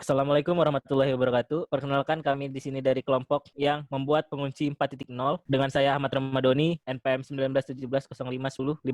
Assalamualaikum warahmatullahi wabarakatuh. Perkenalkan kami di sini dari kelompok yang membuat pengunci 4.0 dengan saya Ahmad Ramadhani, NPM 1917051055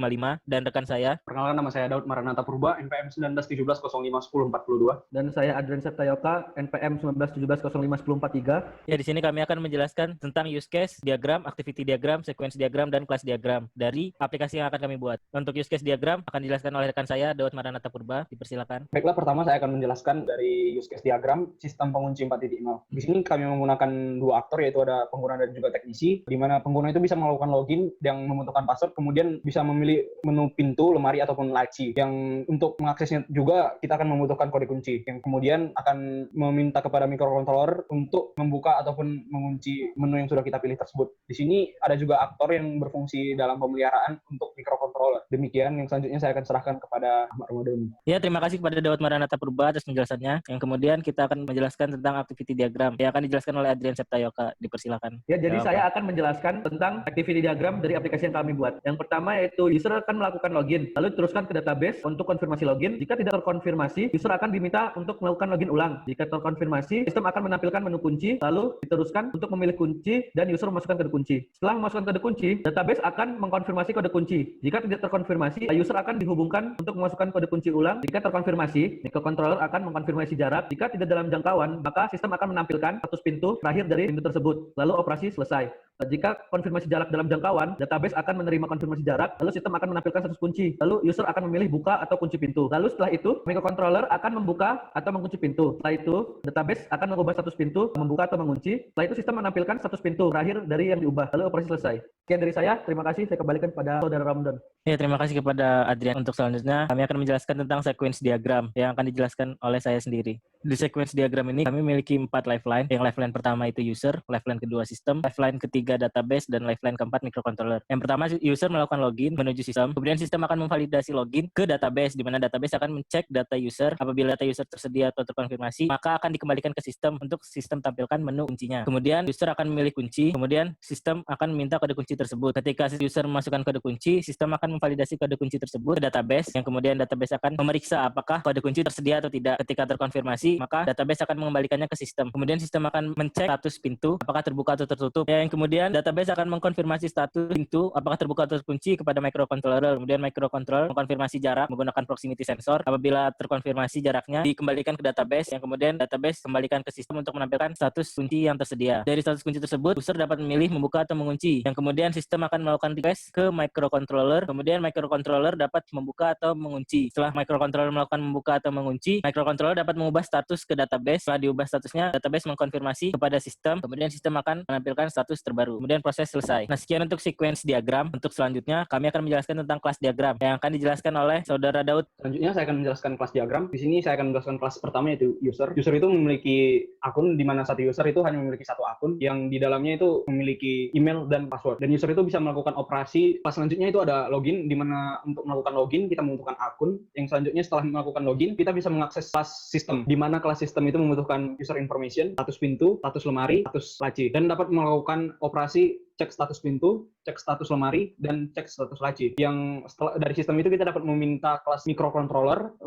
dan rekan saya. Perkenalkan, nama saya Daud Maranatha Purba, NPM 1917051042. Dan saya Adrian Septayoka, NPM 1917051043. Ya, di sini kami akan menjelaskan tentang use case, diagram, activity diagram, sequence diagram, dan kelas diagram dari aplikasi yang akan kami buat. Untuk use case diagram akan dijelaskan oleh rekan saya Daud Maranatha Purba. Dipersilakan. Baiklah, pertama saya akan menjelaskan dari use case diagram sistem pengunci 4.0. Di sini kami menggunakan dua aktor, yaitu ada pengguna dan juga teknisi, di mana pengguna itu bisa melakukan login yang membutuhkan password, kemudian bisa memilih menu pintu, lemari, ataupun laci. Yang untuk mengaksesnya juga kita akan membutuhkan kode kunci, yang kemudian akan meminta kepada microcontroller untuk membuka ataupun mengunci menu yang sudah kita pilih tersebut. Di sini ada juga aktor yang berfungsi dalam pemeliharaan untuk microcontroller. Demikian, yang selanjutnya saya akan serahkan kepada Ahmad Ramadhani. Ya, terima kasih kepada Daud Maranatha Purba atas penjelasannya. Yang kemudian kita akan menjelaskan tentang activity diagram yang akan dijelaskan oleh Adrian Septayoka. Dipersilakan. Ya, jadi saya akan menjelaskan tentang activity diagram dari aplikasi yang kami buat. Yang pertama yaitu user akan melakukan login, lalu diteruskan ke database untuk konfirmasi login. Jika tidak terkonfirmasi, user akan diminta untuk melakukan login ulang. Jika terkonfirmasi, sistem akan menampilkan menu kunci, lalu diteruskan untuk memilih kunci dan user memasukkan kode kunci. Setelah memasukkan kode kunci, database akan mengkonfirmasi kode kunci. Jika tidak terkonfirmasi, user akan dihubungkan untuk memasukkan kode kunci ulang. Jika terkonfirmasi, microcontroller akan mengkonfirmasi jarak. Jika tidak dalam jangkauan, maka sistem akan menampilkan status pintu terakhir dari pintu tersebut. Lalu operasi selesai. Jika konfirmasi jarak dalam jangkauan, database akan menerima konfirmasi jarak, lalu sistem akan menampilkan status kunci. Lalu user akan memilih buka atau kunci pintu. Lalu setelah itu, microcontroller akan membuka atau mengunci pintu. Setelah itu, database akan mengubah status pintu, membuka atau mengunci. Setelah itu, sistem menampilkan status pintu terakhir dari yang diubah. Lalu operasi selesai. Sekian dari saya. Terima kasih. Saya kembalikan kepada saudara Ramadan. Ya, terima kasih kepada Adrian. Untuk selanjutnya, kami akan menjelaskan tentang sequence diagram yang akan dijelaskan oleh saya sendiri. Di sequence diagram ini, kami memiliki 4 lifeline. Yang lifeline pertama itu user, lifeline kedua sistem, lifeline ketiga database, dan lifeline keempat microcontroller. Yang pertama, user melakukan login menuju sistem. Kemudian sistem akan memvalidasi login ke database, di mana database akan mencek data user. Apabila data user tersedia atau terkonfirmasi, maka akan dikembalikan ke sistem untuk sistem tampilkan menu kuncinya. Kemudian user akan memilih kunci, kemudian sistem akan meminta kode kunci tersebut. Ketika user memasukkan kode kunci, sistem akan memvalidasi kode kunci tersebut ke database, yang kemudian database akan memeriksa apakah kode kunci tersedia atau tidak. Ketika terkonfirmasi, maka database akan mengembalikannya ke sistem. Kemudian sistem akan mencek status pintu, apakah terbuka atau tertutup. Yang kemudian database akan mengkonfirmasi status pintu, apakah terbuka atau terkunci kepada microcontroller. Kemudian microcontroller mengkonfirmasi jarak menggunakan proximity sensor. Apabila terkonfirmasi jaraknya, dikembalikan ke database, yang kemudian database kembalikan ke sistem untuk menampilkan status kunci yang tersedia. Dari status kunci tersebut, user dapat memilih membuka atau mengunci. Yang kemudian sistem akan melakukan request ke microcontroller. Kemudian microcontroller dapat membuka atau mengunci. Setelah microcontroller melakukan membuka atau mengunci, microcontroller dapat mengubah status ke database. Setelah diubah statusnya, database mengkonfirmasi kepada sistem. Kemudian sistem akan menampilkan status terbaru. Kemudian proses selesai. Nah, sekian untuk sequence diagram. Untuk selanjutnya, kami akan menjelaskan tentang kelas diagram yang akan dijelaskan oleh saudara Daud. Selanjutnya saya akan menjelaskan kelas diagram. Di sini saya akan menjelaskan kelas pertama, yaitu user. User itu memiliki akun, di mana satu user itu hanya memiliki satu akun, yang di dalamnya itu memiliki email dan password. Dan user itu bisa melakukan operasi. Kelas selanjutnya itu ada login, di mana untuk melakukan login kita membutuhkan akun. Yang selanjutnya setelah melakukan login, kita bisa mengakses kelas sistem, di mana kelas sistem itu membutuhkan user information, status pintu, status lemari, status laci, dan dapat melakukan operasi cek status pintu, cek status lemari, dan cek status laci. Yang setelah dari sistem itu kita dapat meminta kelas microcontroller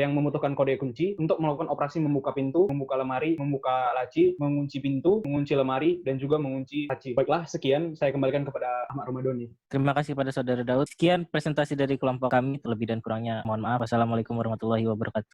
yang membutuhkan kode kunci untuk melakukan operasi membuka pintu, membuka lemari, membuka laci, mengunci pintu, mengunci lemari, dan juga mengunci laci. Baiklah, sekian saya kembalikan kepada Ahmad Ramadhani. Terima kasih pada saudara Daud. Sekian presentasi dari kelompok kami. Lebih dan kurangnya mohon maaf. Wassalamualaikum warahmatullahi wabarakatuh.